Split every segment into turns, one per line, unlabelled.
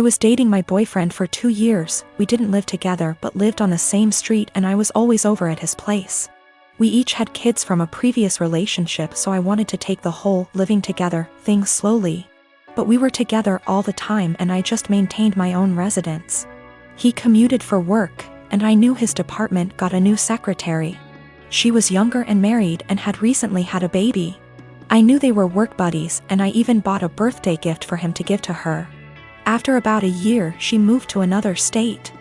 I was dating my boyfriend for 2 years. We didn't live together but lived on the same street, and I was always over at his place. We each had kids from a previous relationship, so I wanted to take the whole living together thing slowly. But we were together all the time and I just maintained my own residence. He commuted for work, and I knew his department got a new secretary. She was younger and married and had recently had a baby. I knew they were work buddies, and I even bought a birthday gift for him to give to her. After about a year, she moved to another state.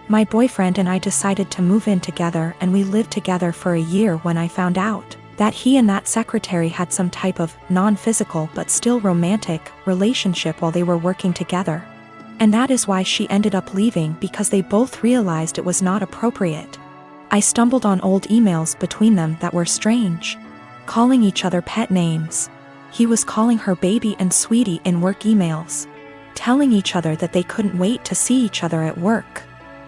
My boyfriend and I decided to move in together, and we lived together for a year when I found out that he and that secretary had some type of non-physical but still romantic relationship while they were working together. And that is why she ended up leaving, because they both realized it was not appropriate. I stumbled on old emails between them that were strange, calling each other pet names. He was calling her baby and sweetie in work emails, telling each other that they couldn't wait to see each other at work,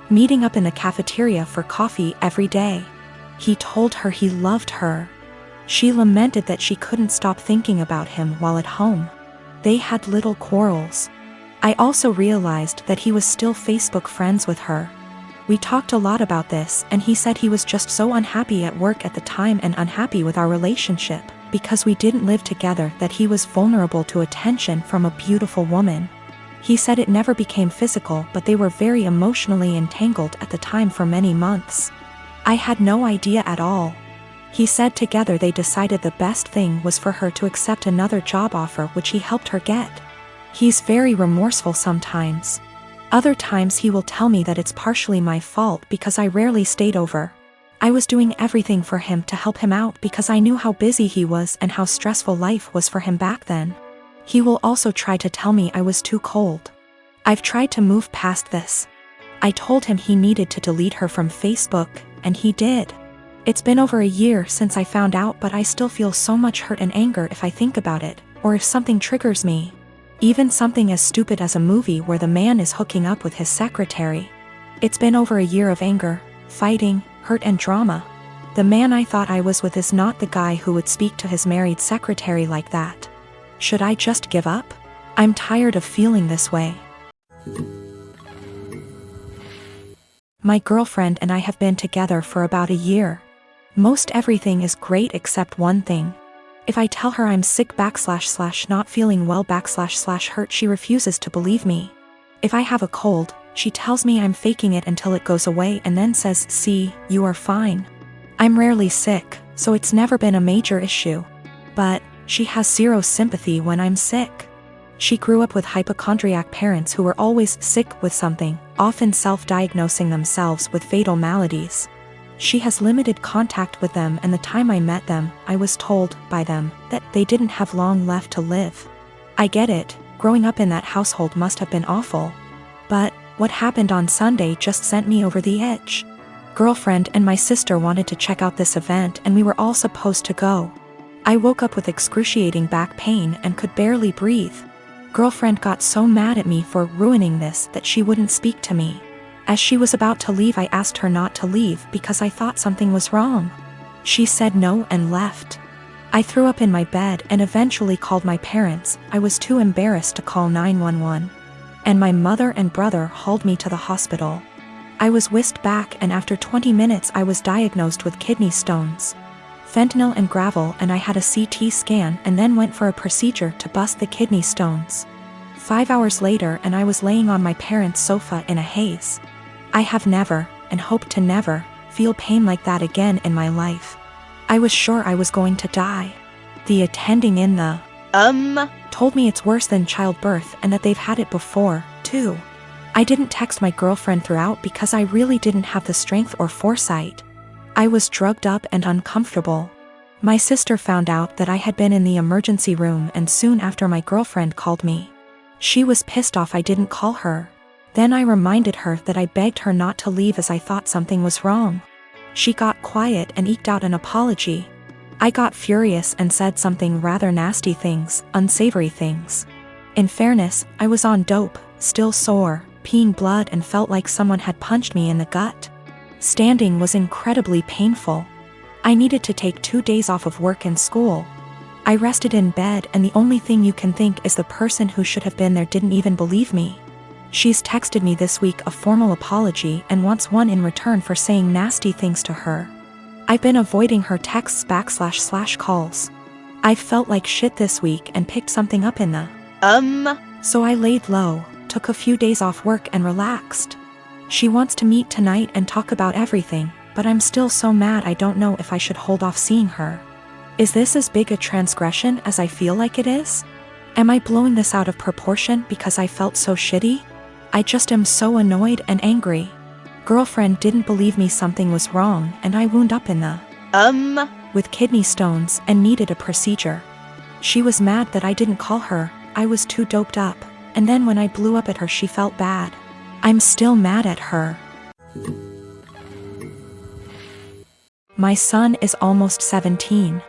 meeting up in the cafeteria for coffee every day. He told her he loved her. She lamented that she couldn't stop thinking about him while at home. They had little quarrels. I also realized that he was still Facebook friends with her. We talked a lot about this, and he said he was just so unhappy at work at the time and unhappy with our relationship because we didn't live together, that he was vulnerable to attention from a beautiful woman. He said it never became physical, but they were very emotionally entangled at the time for many months. I had no idea at all. He said together they decided the best thing was for her to accept another job offer, which he helped her get. He's very remorseful sometimes. Other times he will tell me that it's partially my fault because I rarely stayed over. I was doing everything for him to help him out because I knew how busy he was and how stressful life was for him back then. He will also try to tell me I was too cold. I've tried to move past this. I told him he needed to delete her from Facebook, and he did. It's been over a year since I found out, but I still feel so much hurt and anger if I think about it, or if something triggers me. Even something as stupid as a movie where the man is hooking up with his secretary. It's been over a year of anger, fighting, hurt and drama. The man I thought I was with is not the guy who would speak to his married secretary like that. Should I just give up? I'm tired of feeling this way. My girlfriend and I have been together for about a year. Most everything is great except one thing. If I tell her I'm sick / not feeling well / hurt, she refuses to believe me. If I have a cold, she tells me I'm faking it until it goes away and then says, "See, you are fine." I'm rarely sick, so it's never been a major issue. But she has zero sympathy when I'm sick. She grew up with hypochondriac parents who were always sick with something, often self-diagnosing themselves with fatal maladies. She has limited contact with them, and the time I met them, I was told by them that they didn't have long left to live. I get it, growing up in that household must have been awful. But what happened on Sunday just sent me over the edge. Girlfriend and my sister wanted to check out this event, and we were all supposed to go. I woke up with excruciating back pain and could barely breathe. Girlfriend got so mad at me for ruining this that she wouldn't speak to me. As she was about to leave, I asked her not to leave because I thought something was wrong. She said no and left. I threw up in my bed and eventually called my parents. I was too embarrassed to call 911. And my mother and brother hauled me to the hospital. I was whisked back, and after 20 minutes I was diagnosed with kidney stones, fentanyl and gravel, and I had a CT scan and then went for a procedure to bust the kidney stones. 5 hours later and I was laying on my parents' sofa in a haze. I have never, and hope to never, feel pain like that again in my life. I was sure I was going to die. The attending in the told me it's worse than childbirth and that they've had it before, too. I didn't text my girlfriend throughout because I really didn't have the strength or foresight. I was drugged up and uncomfortable. My sister found out that I had been in the emergency room, and soon after my girlfriend called me. She was pissed off I didn't call her. Then I reminded her that I begged her not to leave as I thought something was wrong. She got quiet and eked out an apology. I got furious and said something rather nasty things, unsavory things. In fairness, I was on dope, still sore, peeing blood, and felt like someone had punched me in the gut. Standing was incredibly painful. I needed to take 2 days off of work and school. I rested in bed, and the only thing you can think is the person who should have been there didn't even believe me. She's texted me this week a formal apology and wants one in return for saying nasty things to her. I've been avoiding her texts / calls. I've felt like shit this week and picked something up in the So I laid low, took a few days off work and relaxed. She wants to meet tonight and talk about everything, but I'm still so mad I don't know if I should hold off seeing her. Is this as big a transgression as I feel like it is? Am I blowing this out of proportion because I felt so shitty? I just am so annoyed and angry. Girlfriend didn't believe me something was wrong and I wound up in the with kidney stones and needed a procedure. She was mad that I didn't call her, I was too doped up, and then when I blew up at her she felt bad. I'm still mad at her. My son is almost 17.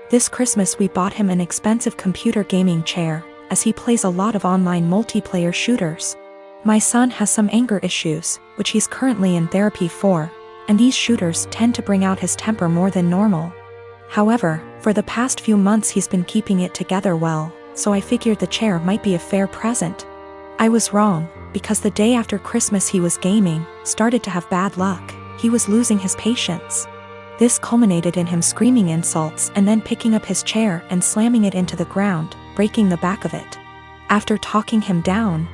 This Christmas we bought him an expensive computer gaming chair, as he plays a lot of online multiplayer shooters. My son has some anger issues, which he's currently in therapy for, and these shooters tend to bring out his temper more than normal. However, for the past few months he's been keeping it together well, so I figured the chair might be a fair present. I was wrong, because the day after Christmas he was gaming, started to have bad luck, he was losing his patience. This culminated in him screaming insults and then picking up his chair and slamming it into the ground, breaking the back of it. After talking him down,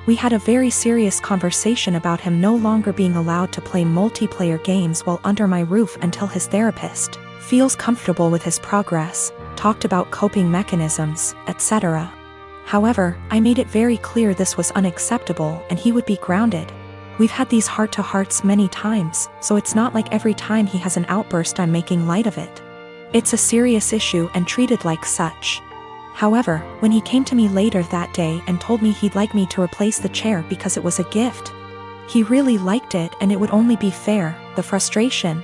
we had a very serious conversation about him no longer being allowed to play multiplayer games while under my roof until his therapist feels comfortable with his progress, talked about coping mechanisms, etc. However, I made it very clear this was unacceptable and he would be grounded. We've had these heart-to-hearts many times, so it's not like every time he has an outburst I'm making light of it. It's a serious issue and treated like such. However, when he came to me later that day and told me he'd like me to replace the chair because it was a gift, he really liked it and it would only be fair, the frustration,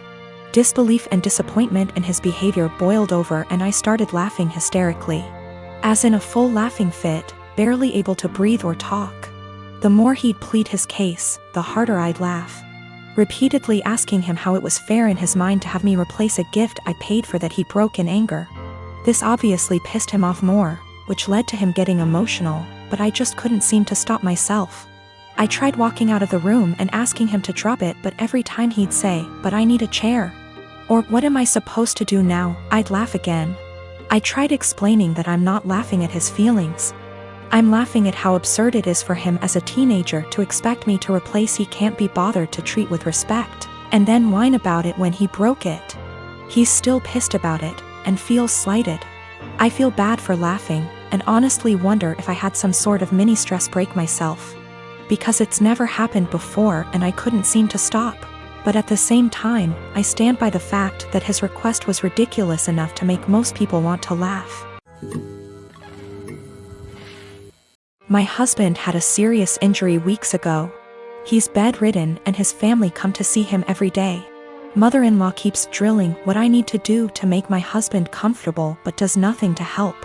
disbelief and disappointment in his behavior boiled over and I started laughing hysterically. As in a full laughing fit, barely able to breathe or talk. The more he'd plead his case, the harder I'd laugh. Repeatedly asking him how it was fair in his mind to have me replace a gift I paid for that he broke in anger. This obviously pissed him off more, which led to him getting emotional, but I just couldn't seem to stop myself. I tried walking out of the room and asking him to drop it, but every time he'd say, "But I need a chair." Or, "What am I supposed to do now?" I'd laugh again. I tried explaining that I'm not laughing at his feelings. I'm laughing at how absurd it is for him as a teenager to expect me to replace he can't be bothered to treat with respect, and then whine about it when he broke it. He's still pissed about it, and feels slighted. I feel bad for laughing, and honestly wonder if I had some sort of mini stress break myself. Because it's never happened before and I couldn't seem to stop. But at the same time, I stand by the fact that his request was ridiculous enough to make most people want to laugh. My husband had a serious injury weeks ago. He's bedridden and his family come to see him every day. Mother-in-law keeps drilling what I need to do to make my husband comfortable but does nothing to help.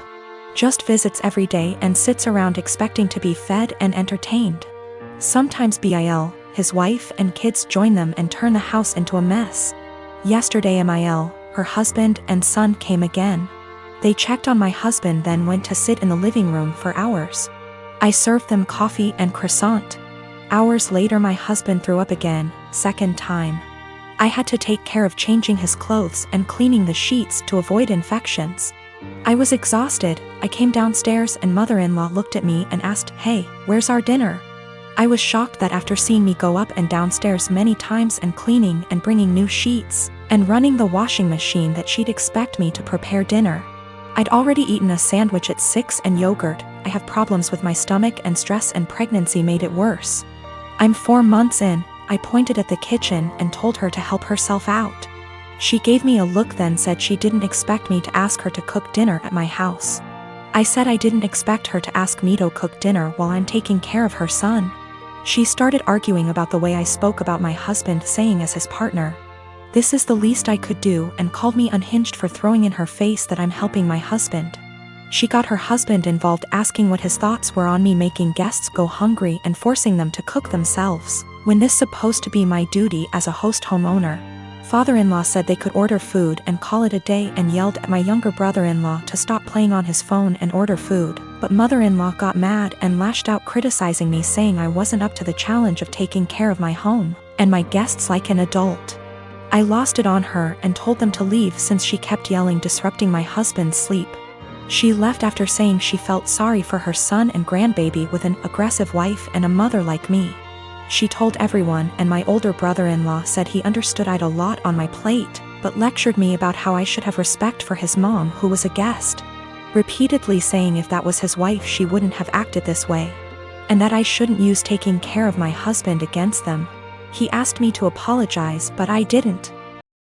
Just visits every day and sits around expecting to be fed and entertained. Sometimes Bill, his wife and kids join them and turn the house into a mess. Yesterday Mil, her husband and son came again. They checked on my husband then went to sit in the living room for hours. I served them coffee and croissant. Hours later my husband threw up again, second time. I had to take care of changing his clothes and cleaning the sheets to avoid infections. I was exhausted. I came downstairs and mother-in-law looked at me and asked, "Hey, where's our dinner?" I was shocked that after seeing me go up and downstairs many times and cleaning and bringing new sheets, and running the washing machine that she'd expect me to prepare dinner. I'd already eaten a sandwich at 6 and yogurt. I have problems with my stomach and stress and pregnancy made it worse. I'm 4 months in. I pointed at the kitchen and told her to help herself out. She gave me a look then said she didn't expect me to ask her to cook dinner at my house. I said I didn't expect her to ask me to cook dinner while I'm taking care of her son. She started arguing about the way I spoke about my husband saying as his partner. This is the least I could do and called me unhinged for throwing in her face that I'm helping my husband. She got her husband involved asking what his thoughts were on me making guests go hungry and forcing them to cook themselves, when this supposed to be my duty as a host homeowner. Father-in-law said they could order food and call it a day and yelled at my younger brother-in-law to stop playing on his phone and order food, But mother-in-law got mad and lashed out, criticizing me, saying I wasn't up to the challenge of taking care of my home and my guests like an adult. I lost it on her and told them to leave since she kept yelling, disrupting my husband's sleep. She left after saying she felt sorry for her son and grandbaby with an aggressive wife and a mother like me. She told everyone, and my older brother-in-law said he understood I'd a lot on my plate, but lectured me about how I should have respect for his mom, who was a guest, repeatedly saying if that was his wife she wouldn't have acted this way, and that I shouldn't use taking care of my husband against them. He asked me to apologize, but I didn't.